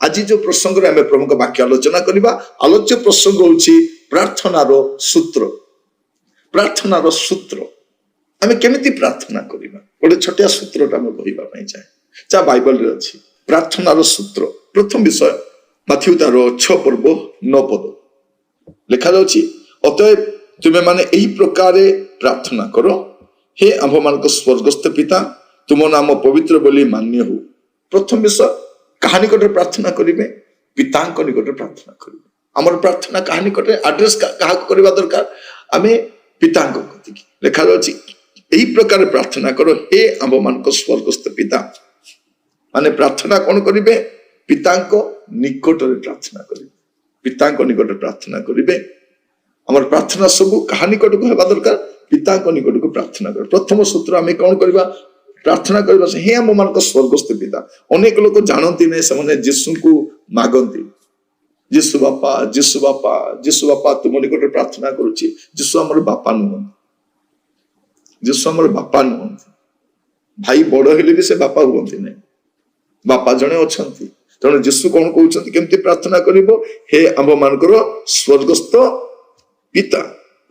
आज जो प्रसंग आम प्रमुख वाक्य आलोचना करवा आलोच्य प्रसंग हूँ प्रार्थनार सूत्र। प्रार्थनार सूत्र आम केमिति प्रार्थना करवा गोटे छोटिया सूत्र कहवाई चाहे जहाँ बाइबल अच्छी प्रार्थनार सूत्र। प्रथम विषय माथ्यू तार 6 पर्व 9 पद लिखा जाउछि अतएव तुमे माने एही प्रकार प्रार्थना करो हे आम्भ मानक स्वर्गस्थ पिता तुम नाम पवित्र बोली मान्य हो। प्रथम विषय कहा निकट प्रार्थना करेंगे पिता निकट प्रार्थना करेंगे। आमर प्रार्थना कहा निकट आड्रेस क्या करवा दरकार आम पिता कति लिखा जाउछि एही प्रकार प्रार्थना करो हे आम्भ मानक स्वर्गस्थ पिता माने प्रार्थना कौन करेंगे पिता निकट प्रार्थना करेंगे। पिता निकट प्रार्थना करेंगे आमर प्रार्थना सब कहा निकट को हेबा दरकार पिता निकट को प्रार्थना कर। प्रथम सूत्र आम कौन करवा प्रार्थना करवा हे आम मान स्वर्गस्थ पिता। अनेक लोग जानती नहीं से जीशु को मागंती जीशु बापा जीशु बापा जीशु बापा तुम निकट प्रार्थना करुच्ची। जीशु आमर बापा नुहंती जीशु आमर बापा नुहंती भाई बड़ हेले भी से बापा हुंती नहीं बापा जड़े अच्छा तेणु जीशु कौन कहते केमती प्रार्थना करिबो हे आम मानकर स्वर्गस्थ पिता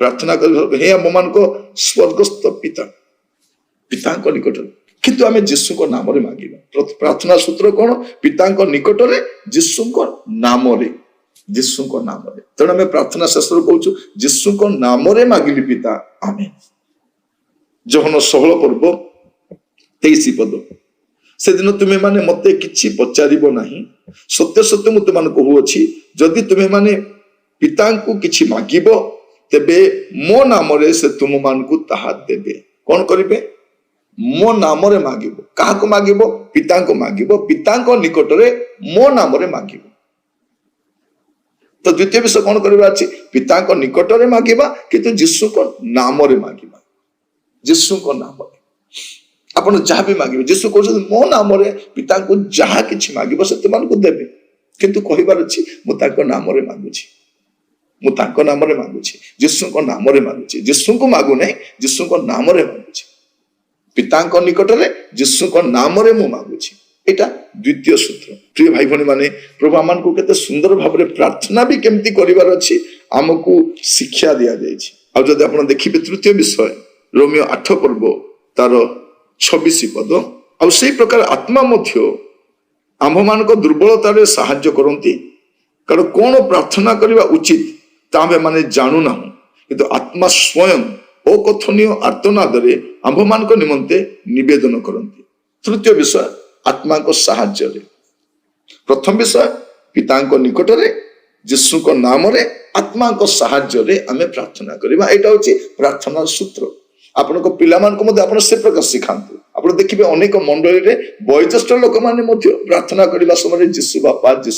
प्रार्थना कर हे आम मान स्वर्गस्थ पिता पिता निकट किंतु आम जीशु को नाम रे मांगिबा। प्रार्थना सूत्र कौन पिता निकट रे जीशु को नाम रे जीशु को नाम रे तेणु आम प्रार्थना शास्त्र कहूँ जीशु को नाम रे मागिली पिता आमेन। जोहन 16 पर्व 23 पद से दिन तुम्हें माने मते किछि पचारिबो नाही सत्य सत्य मु तुमन कहूछि जदि तुम्हें माने पिता को किछि मागिबो तेबे मो नाम रे से तुम मान को ताहा देबे। कौन करिबे मो नाम रे मागिबो काहा को मागिबो पिता को मागिबो पिता को निकट रे मो नाम रे मागिबो। तो द्वितीय विषय कौन करबा अछि पिता को निकट रे मागिबा किंतु जीशु को नाम रे मागिबा। जीशु को नाम रे आपण जहाँ भी मांगे जीशु कहते मो नाम रे पिता को जहाँ किछि मागिबो से तुमन को देबे किंतु कहिबार अछि मु ताको नाम रे मांगुछि मु ताको नाम रे मांगुछि जीशु को नाम रे मांगुछि। जीशु को मागु नहीं जीशु को नाम रे मांगुछि पिता को निकट रे जीशु को नाम रे मु मांगुछि। एटा द्वितीय सूत्र। प्रिय भाई भनी माने प्रभु आमान को केते सुंदर भाव रे प्रार्थना भी केमती करिवार अछि हमकु शिक्षा दिया जायछि। आ जदि आपण देखिबे तृतीय विषय रोमियो 8 पर्व तार 26 पद आ से प्रकार आत्मा मध्य आम्भ मान दुर्बलता रे साहाय्य करती कारण कौन प्रार्थना करने उचित तामे माने जानू ना किंतु आत्मा स्वयं अकथनीय आर्तनाद रे आम्भ मान निमंते निवेदन करती। तृतीय विषय आत्मा को साहाय्य रे। प्रथम विषय पिता निकट रे जीशु को नाम रे आत्मा को साहाय्य रे आमे प्रार्थना करबा। एटा होची प्रार्थना सूत्र। आपण को पिला मान को मध्य आपण से प्रकार सिखांतु। आपण देखिबे अनेक मंडली रे वयोज्येष्ठ लोक माने मध्य प्रार्थना करबा समय जीशु बापा कहते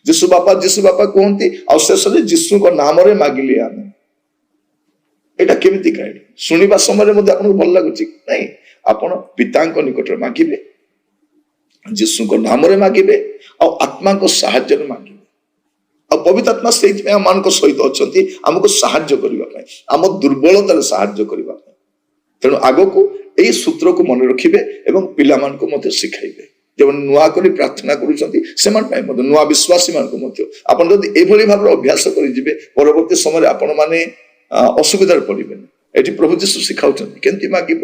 जीशु बापा कहते आ शेष रे जीशु को नाम रे मागिले आमे। एटा केमिति काई सुनिबा समय मध्य आपण को भल लागुची नहीं आपण पिता निकट रे मागिबे जीशु को नाम रे मागिबे आ आत्मा को साहाय्य रे मागिबे आ पवित्र आत्मा से मान सहित अच्छा आमको साहाय्य करने आम दुर्बलतार साहाय्य करने तेणु आग को यही सूत्र को मन रखिए एवं पिला मान को मध्य शिखाइबे जब नुआ करी प्रार्थना करुँच नुआ विश्वासी मान आपन जब एभली भाव अभ्यास करेंगे परवर्ती समय आपण मैंने असुविधार पड़े। ये प्रभु जीशु शिखाऊँ केमती मागिब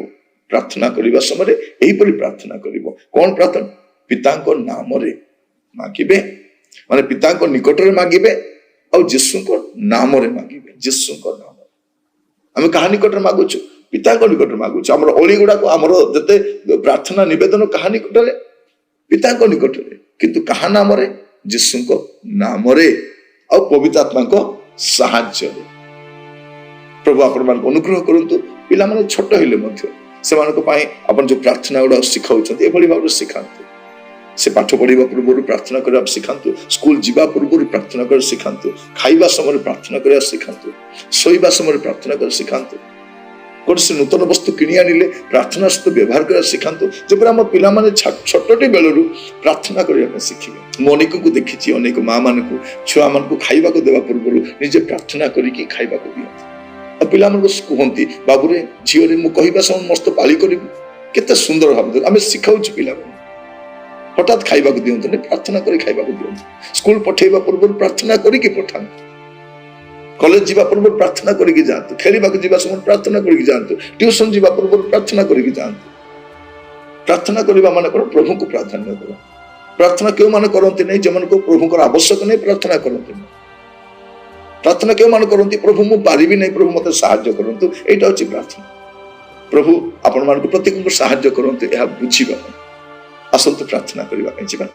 प्रार्थना करने समय यहीपरि प्रार्थना कर कौन प्रार्थना पिता नाम रे मागिबे माने पिता को निकट रे मागिबे और जीशु को नाम रे मागिबे। जीशु को नाम आम कहा निकट रे मागुछु पिता को निकट रे मागुछु। हमर ओली गुडा को हमर जते प्रार्थना निवेदन कहा निकट रे पिता को निकट रे किंतु कहा नाम रे जीशु को नाम रे और पवित्र आत्मा को साहाय्य रे। प्रभु आपण मान अनुग्रह करंतु पिला माने छोट हेले मध्य से मान को पाए आपण जो प्रार्थना गुडा सिखाउछथि एभली भाव सिखांतु। से पाठ पढ़ा पूर्व प्रार्थना करने शिखातु स्कूल जीवा पूर्व प्रार्थना कर शिखातु खाइबा समय प्रार्थना करने शिखातु शोइबा समय प्रार्थना कर शिखातु कौन से नूतन वस्तु किणी आनिले प्रार्थना सहित व्यवहार कर शिखातु जब आम पिला माने छोटे बेलू प्रार्थना करने शिखे। मु अनेक को देखी अनेक माँ मान को छुआ मान को खाइबा को देवा पूर्व निजे प्रार्थना करके खाइबा को दियंती पिला मान कहती बाबूरे झील मुझे कहवा समय मस्त पाली करी केते सुंदर भाव आम शिखाऊ पिला ହଠାତ୍ ଖାଇବାକୁ ଦିଅନ୍ତୁନି, ପ୍ରାର୍ଥନା କରି ଖାଇବାକୁ ଦିଅନ୍ତୁ। ସ୍କୁଲ ପଠେଇବା ପୂର୍ବରୁ ପ୍ରାର୍ଥନା କରିକି ପଠାନ୍ତୁ। କଲେଜ ଯିବା ପୂର୍ବରୁ ପ୍ରାର୍ଥନା କରିକି ଯାଆନ୍ତୁ। ଖେଳିବାକୁ ଯିବା ସମୟରେ ପ୍ରାର୍ଥନା କରିକି ଯାଆନ୍ତୁ। ଟ୍ୟୁସନ ଯିବା ପୂର୍ବରୁ ପ୍ରାର୍ଥନା କରିକି ଯାଆନ୍ତୁ। ପ୍ରାର୍ଥନା କରିବା ମାନେ କଣ? ପ୍ରଭୁଙ୍କୁ ପ୍ରାଧାନ୍ୟ ଦେବା। ପ୍ରାର୍ଥନା କେଉଁମାନେ କରନ୍ତି ନାହିଁ? ଯେଉଁମାନଙ୍କୁ ପ୍ରଭୁଙ୍କର ଆବଶ୍ୟକ ନାହିଁ ପ୍ରାର୍ଥନା କରନ୍ତି ନାହିଁ। ପ୍ରାର୍ଥନା କେଉଁମାନେ କରନ୍ତି? ପ୍ରଭୁ ମୁଁ ପାରିବି ନାହିଁ, ପ୍ରଭୁ ମତେ ସାହାଯ୍ୟ କରନ୍ତୁ। ଏଇଟା ହଉଛି ପ୍ରାର୍ଥନା। ପ୍ରଭୁ ଆପଣମାନଙ୍କୁ ପ୍ରତ୍ୟେକଙ୍କୁ ସାହାଯ୍ୟ କରନ୍ତୁ ଏହା ବୁଝିବା ପାଇଁ। ଆସନ୍ତୁ ପ୍ରାର୍ଥନା କରିବା ପାଇଁ ଯିବା।